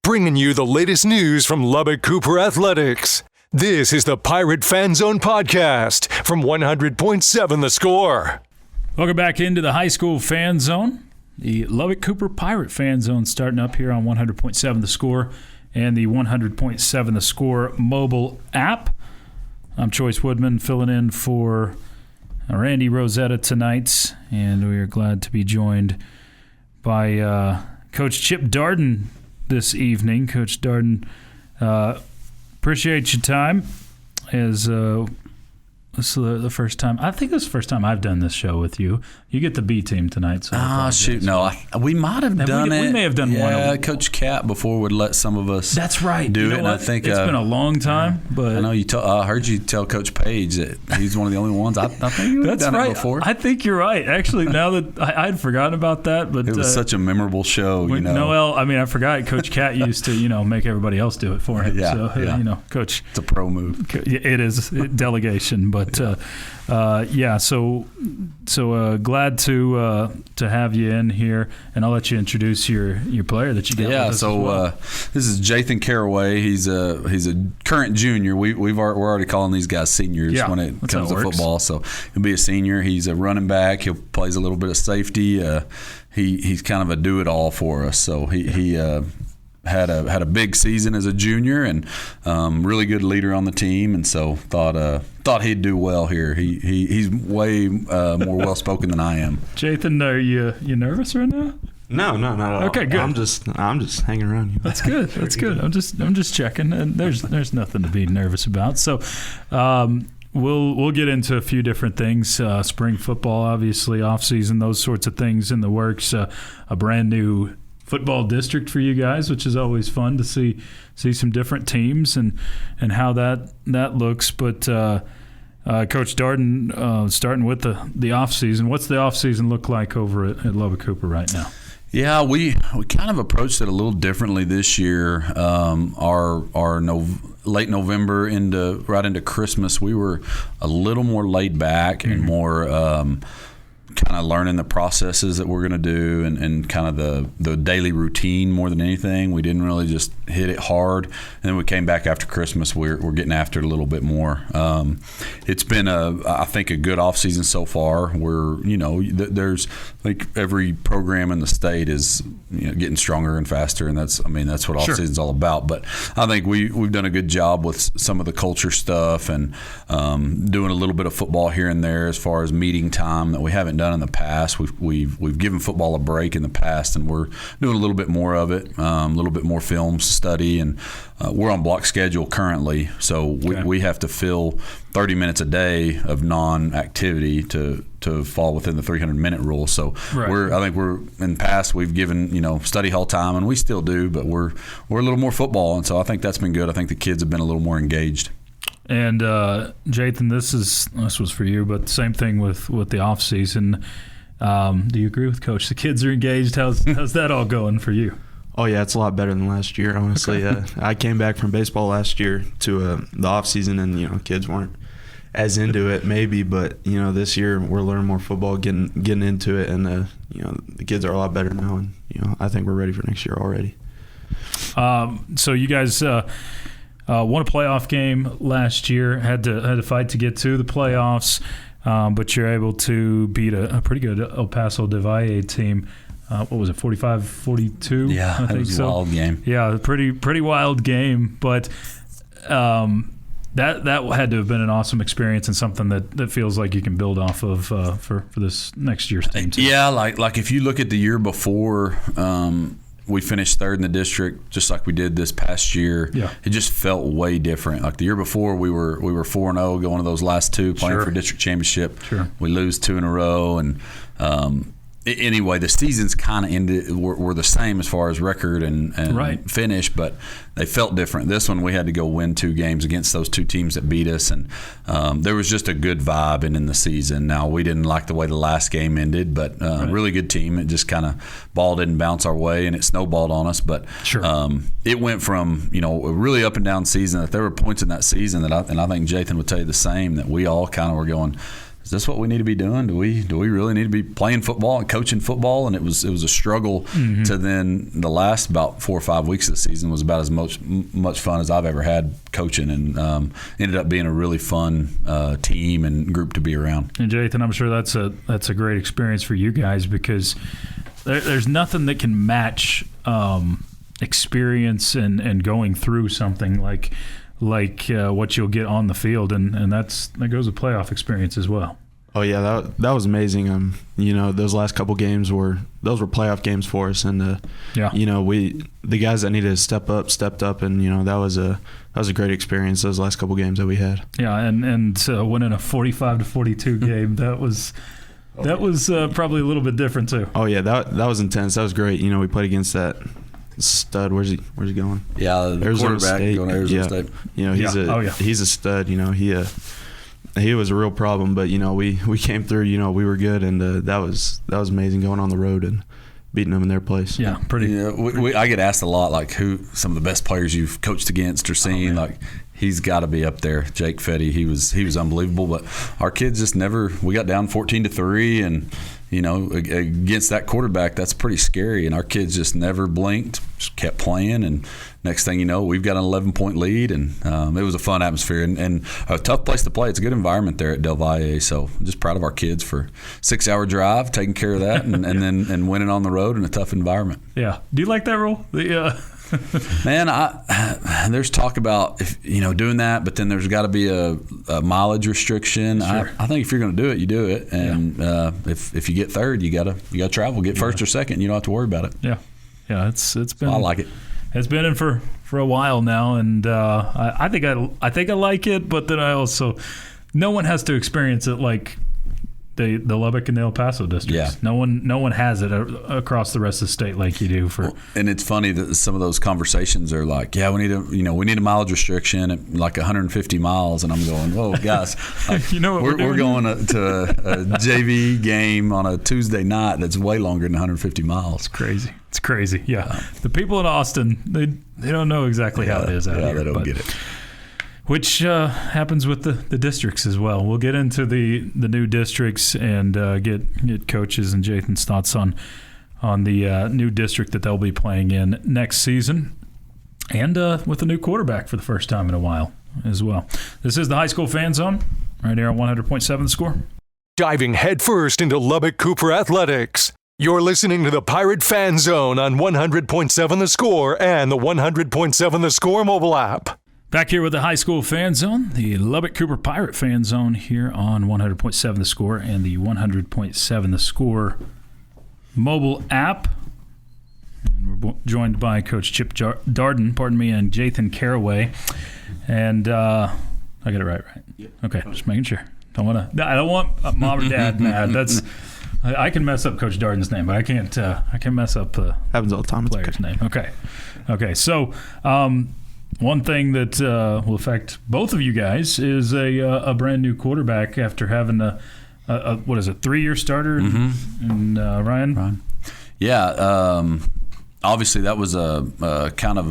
bringing you the latest news from Lubbock Cooper Athletics. This is the Pirate Fan Zone podcast from 100.7 The Score. Welcome back into the high school fan zone. The Lubbock Cooper Pirate Fan Zone starting up here on 100.7 The Score and the 100.7 The Score mobile app. I'm Chois Woodman filling in for Randy Rosetta tonight, and we are glad to be joined by Coach Chip Darden this evening. Coach Darden, appreciate your time. This is the first time. I think this is the first time I've done this show with you. You get the B team tonight. So shoot. No, we might have done it. We may have done one. Yeah, Coach Cat before would let some of us That's right. do you know it. And what? I think it's been a long time. But I know you. I heard you tell Coach Page that he's one of the only ones. I think you have done it before. I think you're right. Actually, now that I'd forgotten about that. But it was such a memorable show. Noel, I forgot Coach Cat used to, make everybody else do it for him. Yeah, so, Coach. It's a pro move. It is delegation. But, So glad to have you in here, and I'll let you introduce your player that you got. Yeah, with us as well. This is Jathan Caraway. He's a current junior. We're already calling these guys seniors when it comes to football. So he'll be a senior. He's a running back. He plays a little bit of safety. He's kind of a do it all for us. So he had a big season as a junior and really good leader on the team, and so thought he'd do well here. He's way more well spoken than I am. Jathan, are you nervous right now? No, not at all. Okay, good. I'm just hanging around you. That's good. That's good. I'm just checking, and there's nothing to be nervous about. So, we'll get into a few different things. Spring football, obviously, off season, those sorts of things in the works. A brand new football district for you guys, which is always fun to see some different teams and how that looks. But Coach Darden, starting with the off season, what's the off season look like over at Lubbock Cooper right now? Yeah, we kind of approached it a little differently this year. Our late November right into Christmas, we were a little more laid back and more kind of learning the processes that we're going to do and kind of the daily routine more than anything. We didn't really just hit it hard. And then we came back after Christmas. We're getting after it a little bit more. It's been I think a good off season so far. There's like every program in the state is getting stronger and faster, and that's what off season's all about. But I think we've done a good job with some of the culture stuff and doing a little bit of football here and there as far as meeting time that we haven't done in the past. We've given football a break in the past, and we're doing a little bit more of it, a little bit more film study, and we're on block schedule currently, so we have to fill 30 minutes a day of non-activity to fall within the 300-minute rule. So I think we're in the past we've given study hall time, and we still do, but we're a little more football, and so I think that's been good. I think the kids have been a little more engaged. And Jathan, this was for you, but same thing with the off season. Do you agree with Coach? The kids are engaged. How's that all going for you? Oh yeah, it's a lot better than last year. Honestly, I came back from baseball last year to the off season, and kids weren't as into it maybe, but this year we're learning more football, getting into it, and the kids are a lot better now, and I think we're ready for next year already. So you guys. Won a playoff game last year, had to fight to get to the playoffs, but you're able to beat a pretty good El Paso del Valle team. What was it, 45-42? Yeah, I think it was a wild game. Yeah, pretty wild game, but that had to have been an awesome experience and something that feels like you can build off of for this next year's team too. Yeah, like if you look at the year before, we finished third in the district, just like we did this past year. Yeah. It just felt way different. Like the year before, we were 4-0 going to those last two, playing for district championship. Sure. We lose 2 in a row, and anyway, the seasons kind of ended were the same as far as record and finish, but they felt different. This one we had to go win 2 games against those 2 teams that beat us, and there was just a good vibe in the season. Now, we didn't like the way the last game ended, but really good team. It just kind of ball didn't bounce our way, and it snowballed on us. But it went from a really up and down season that there were points in that season and I think Jathan would tell you the same, that we all kind of were going, is this what we need to be doing? Do we really need to be playing football and coaching football? And it was a struggle to then the last about 4 or 5 weeks of the season was about as much fun as I've ever had coaching, and ended up being a really fun team and group to be around. And Jathan, I'm sure that's a great experience for you guys, because there's nothing that can match experience and going through something like what you'll get on the field, and that goes with playoff experience as well. Oh yeah, that was amazing. Those last couple games were playoff games for us, and the guys that needed to step up stepped up, and that was a great experience, those last couple games that we had. Yeah, and winning a 45-42 game, that was probably a little bit different too. Oh yeah, that was intense. That was great. We played against that stud. Where's he going? Yeah, the Arizona quarterback State. Going to Arizona State. He's a stud. He was a real problem, but we came through. We were good, and that was amazing going on the road and beating them in their place. Yeah, pretty. I get asked a lot, like, who some of the best players you've coached against or seen. Like, he's got to be up there. Jake Fetty, he was unbelievable. But our kids just never. We got down 14-3, and against that quarterback, that's pretty scary. And our kids just never blinked, just kept playing. And next thing you know, we've got an 11-point lead, and it was a fun atmosphere and a tough place to play. It's a good environment there at Del Valle. So I'm just proud of our kids for 6-hour drive, taking care of that, and then winning on the road in a tough environment. Yeah. Do you like that role? Man, there's talk about doing that, but then there's got to be a mileage restriction. Sure. I think if you're going to do it, you do it, and if you get third, you gotta travel. Get first or second, you don't have to worry about it. Yeah, it's been. I like it. It's been in for a while now, and I think I like it, but then I also, no one has to experience it like the Lubbock and the El Paso districts. Yeah. No one has it across the rest of the state like you do. And it's funny that some of those conversations are like, yeah, we need a mileage restriction at like 150 miles, and I'm going, whoa, guys, we're going to a JV game on a Tuesday night that's way longer than 150 miles. It's crazy. Yeah, the people in Austin, they don't know exactly how it is out here. They don't get it. Which happens with the districts as well. We'll get into the new districts and get coaches and Jathan's thoughts on the new district that they'll be playing in next season, and with a new quarterback for the first time in a while as well. This is the High School Fan Zone right here on 100.7 The Score. Diving headfirst into Lubbock Cooper athletics. You're listening to the Pirate Fan Zone on 100.7 The Score and the 100.7 The Score mobile app. Back here with the High School Fan Zone, the Lubbock Cooper Pirate Fan Zone here on 100.7 The Score and the 100.7 The Score mobile app. And we're joined by Coach Chip Darden, and Jathan Caraway. And I got it right? Yep. Okay, just making sure. I don't want mom or dad mad. I can mess up Coach Darden's name, but I can't. I can mess up happens all the time. Player's name. Okay. So. One thing that will affect both of you guys is a brand new quarterback after having a 3-year starter in Ryan? Yeah, obviously that was a kind of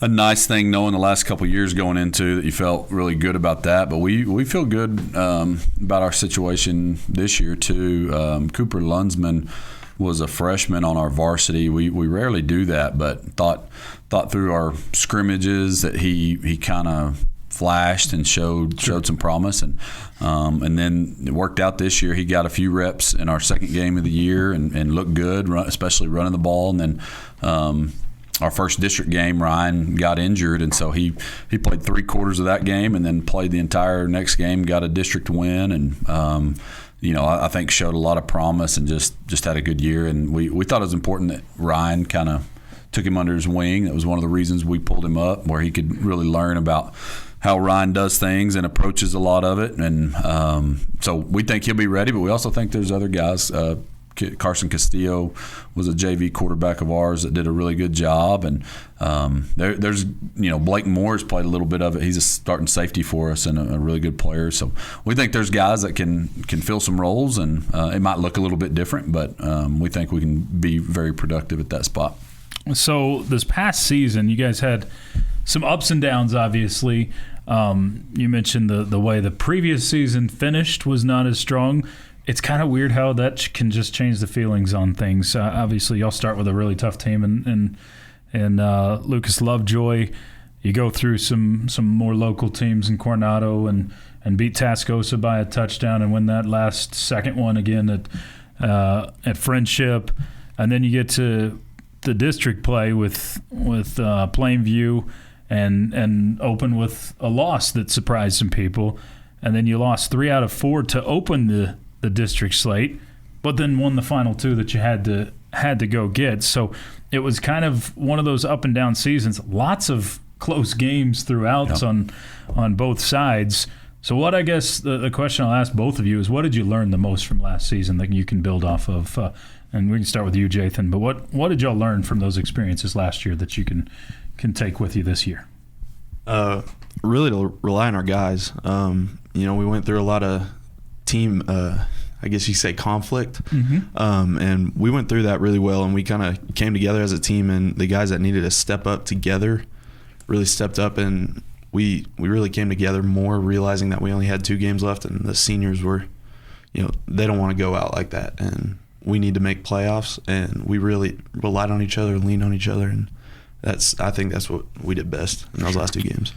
a nice thing knowing the last couple of years going into that you felt really good about that. But we feel good about our situation this year too. Cooper Lunsman was a freshman on our varsity. We rarely do that, but thought through our scrimmages that he kind of flashed and showed some promise, and then it worked out this year. He got a few reps in our second game of the year and looked good, especially running the ball. And then our first district game, Ryan got injured, and so he played 3 quarters of that game and then played the entire next game, got a district win, and I think showed a lot of promise and just had a good year. And we thought it was important that Ryan kind of took him under his wing. That was one of the reasons we pulled him up, where he could really learn about how Ryan does things and approaches a lot of it. And so we think he'll be ready, but we also think there's other guys. Carson Castillo was a JV quarterback of ours that did a really good job, and there's Blake Moore's played a little bit of it. He's a starting safety for us and a really good player. So we think there's guys that can fill some roles, and it might look a little bit different, but we think we can be very productive at that spot. So this past season, you guys had some ups and downs, obviously. You mentioned the way the previous season finished was not as strong. It's kind of weird how that can just change the feelings on things. Obviously, y'all start with a really tough team, and Lucas Lovejoy. You go through some more local teams in Coronado and beat Tascosa by a touchdown and win that last second one again at Friendship, and then you get to the district play with Plainview and open with a loss that surprised some people, and then you lost 3 out of 4 to open the district slate, but then won the final 2 that you had to go get. So it was kind of one of those up and down seasons. Lots of close games throughout on both sides. So what I guess the question I'll ask both of you is, what did you learn the most from last season that you can build off of? And we can start with you, Jathan. But what did y'all learn from those experiences last year that you can take with you this year? Really to rely on our guys. We went through a lot of team, I guess you say, conflict. And we went through that really well, and we kind of came together as a team, and the guys that needed to step up together really stepped up, and we really came together more, realizing that we only had 2 games left, and the seniors were, they don't want to go out like that, and we need to make playoffs, and we really relied on each other and leaned on each other, and I think that's what we did best in those last 2 games.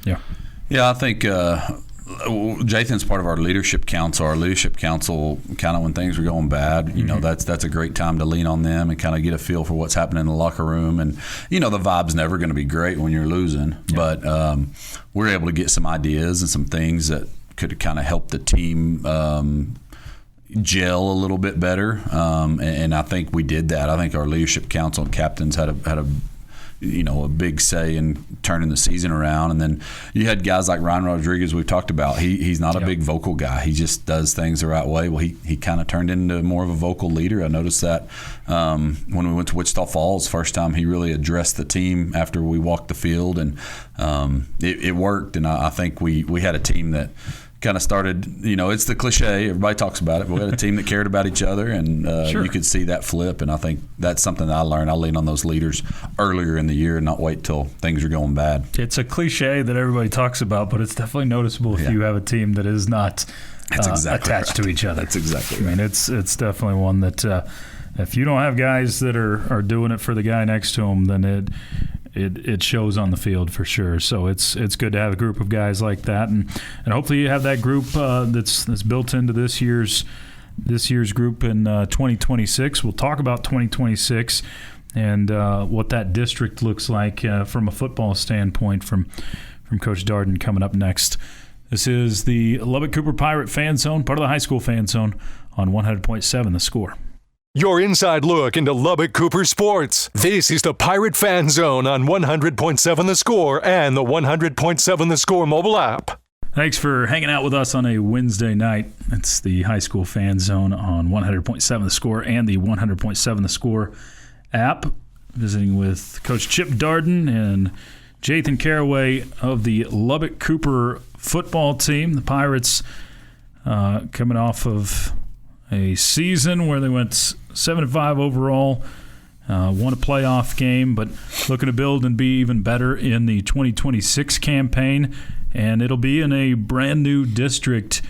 Yeah, I think Jathan's part of our leadership council. Our leadership council, kind of when things were going bad, that's a great time to lean on them and kind of get a feel for what's happening in the locker room. And the vibe's never going to be great when you're losing, but we're able to get some ideas and some things that could kind of help the team gel a little bit better. And I think we did that. I think our leadership council and captains had a big say in turning the season around. And then you had guys like Ryan Rodriguez we've talked about. He's not a big vocal guy. He just does things the right way. Well, he kind of turned into more of a vocal leader. I noticed that when we went to Wichita Falls, first time he really addressed the team after we walked the field, and it worked. And I think we had a team that kind of started, it's the cliche, everybody talks about it, but we had a team that cared about each other, and you could see that flip, and I think that's something that I learned. I lean on those leaders earlier in the year and not wait till things are going bad. It's a cliche that everybody talks about, but it's definitely noticeable if you have a team that is not attached to each other. That's exactly right. I mean, it's definitely one that if you don't have guys that are doing it for the guy next to them, then it shows on the field for sure. So it's good to have a group of guys like that, and hopefully you have that group that's built into this year's group in 2026. We'll talk about 2026 and what that district looks like from a football standpoint from Coach Darden coming up next. This is the Lubbock Cooper Pirate Fan Zone, part of the high school fan zone on 100.7 The Score. Your inside look into Lubbock Cooper sports. This is the Pirate Fan Zone on 100.7 The Score and the 100.7 The Score mobile app. Thanks for hanging out with us on a Wednesday night. It's the High School Fan Zone on 100.7 The Score and the 100.7 The Score app. Visiting with Coach Chip Darden and Jathan Caraway of the Lubbock Cooper football team. The Pirates coming off of a season where they went 7-5 overall, won a playoff game, but looking to build and be even better in the 2026 campaign. And it'll be in a brand new district.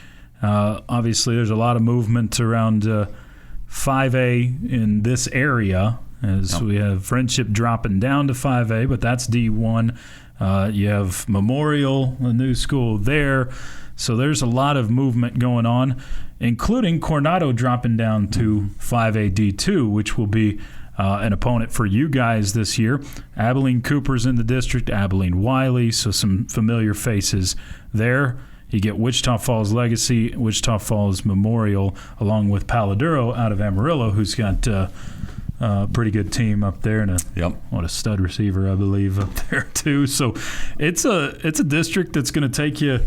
Obviously, there's a lot of movement around 5A in this area, as we have Friendship dropping down to 5A, but that's D1. You have Memorial, a new school there. So there's a lot of movement going on, including Coronado dropping down to 5A D2, which will be an opponent for you guys this year. Abilene Cooper's in the district, Abilene Wiley, so some familiar faces there. You get Wichita Falls Legacy, Wichita Falls Memorial, along with Paladuro out of Amarillo, who's got a pretty good team up there, and a stud receiver, I believe, up there too. So it's a district that's going to take you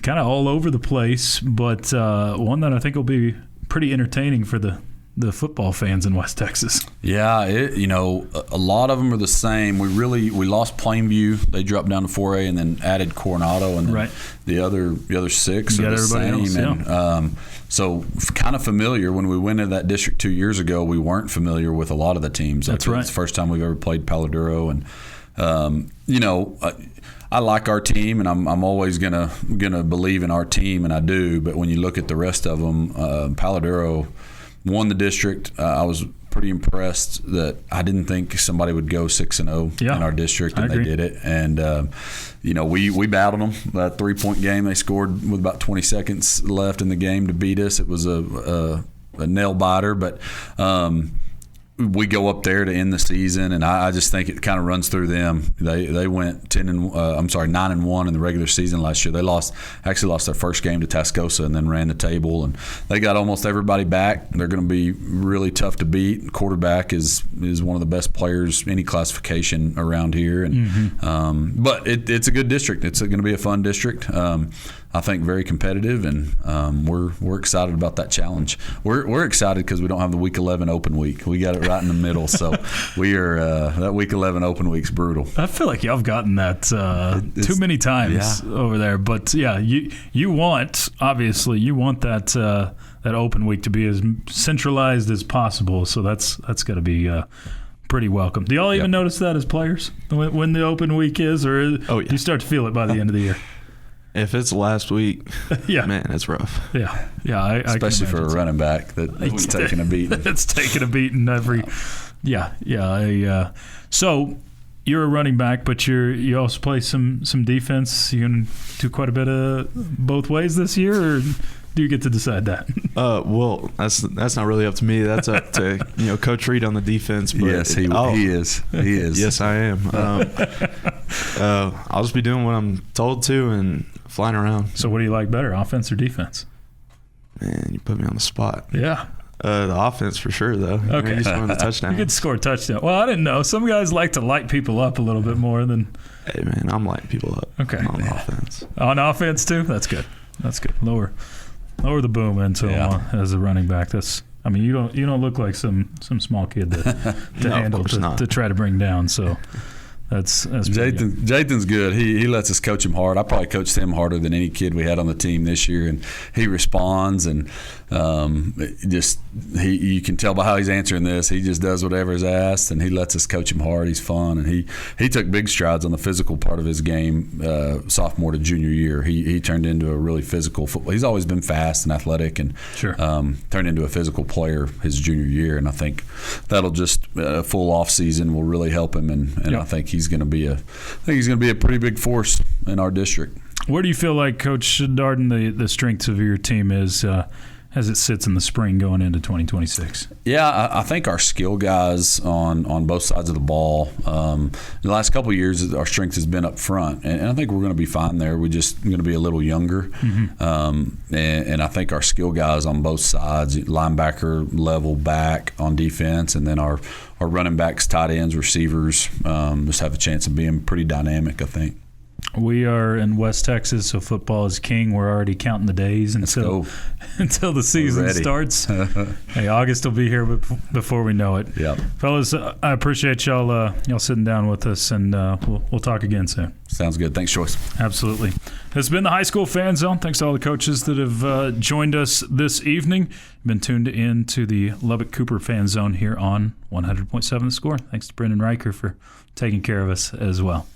kind of all over the place, but one that I think will be pretty entertaining for the football fans in West Texas. Yeah, a lot of them are the same. We lost Plainview; they dropped down to 4A, and then added Coronado, and then the other 6 are the same. Else, so kind of familiar. When we went into that district 2 years ago, we weren't familiar with a lot of the teams. That's right. It's the first time we've ever played Paladuro, and I like our team, and I'm always gonna believe in our team, and I do. But when you look at the rest of them, Paladero won the district. I was pretty impressed that I didn't think somebody would go 6-0 in our district, and they did it. And we battled them. That 3-point game they scored with about 20 seconds left in the game to beat us. It was a nail biter, but we go up there to end the season, and I just think it kind of runs through them. They went 9-1 in the regular season last year. They lost their first game to Tascosa and then ran the table, and they got almost everybody back. They're going to be really tough to beat. Quarterback is one of the best players any classification around here, and but it's a good district. It's going to be a fun district. I think very competitive, and we're excited about that challenge. We're excited because we don't have the Week 11 open week. We got it right in the middle, so we are that Week 11 open week's brutal. I feel like y'all have gotten that too many times over there, but you want that open week to be as centralized as possible. So that's got to be pretty welcome. Do y'all even notice that as players when the open week is, or do you start to feel it by the end of the year? If it's last week, man, it's rough. Yeah. Especially for a running back that's taking a beating. That's taking a beating every. So you're a running back, but you also play some defense. You can do quite a bit of both ways this year, or do you get to decide that? Well, that's not really up to me. That's up to Coach Reed on the defense. But yes, he is. He is. Yes, I am. I'll just be doing what I'm told to and flying around. So what do you like better, offense or defense? Man, you put me on the spot. Yeah. The offense for sure, though. Okay. You scoring the touchdown. You get to score a touchdown. Well, I didn't know. Some guys like to light people up a little bit more than. Hey, man, I'm lighting people up. Okay. On offense. On offense too. That's good. Lower the boom into as a running back. You don't look like some small kid to handle to try to bring down. So. That's Jathan's good. He lets us coach him hard. I probably coached him harder than any kid we had on the team this year, and he responds, and you can tell by how he's answering this. He just does whatever is asked, and he lets us coach him hard. He's fun, and he took big strides on the physical part of his game sophomore to junior year. He turned into a really physical football. He's always been fast and athletic, and turned into a physical player his junior year. And I think that'll just a full off season will really help him, and I think he's going to be a pretty big force in our district. Where do you feel like, Coach Darden, the strengths of your team is as it sits in the spring going into 2026? Yeah, I think our skill guys on both sides of the ball. The last couple of years, our strength has been up front, and I think we're going to be fine there. We're just going to be a little younger, and I think our skill guys on both sides, linebacker level back on defense, and then our running backs, tight ends, receivers, just have a chance of being pretty dynamic, I think. We are in West Texas, so football is king. We're already counting the days until the season starts. Hey, August will be here before we know it. Yep. Fellas, I appreciate y'all sitting down with us, and we'll talk again soon. Sounds good. Thanks, Chois. Absolutely. It's been the High School Fan Zone. Thanks to all the coaches that have joined us this evening. You've been tuned in to the Lubbock Cooper Fan Zone here on 100.7 The Score. Thanks to Brendan Riker for taking care of us as well.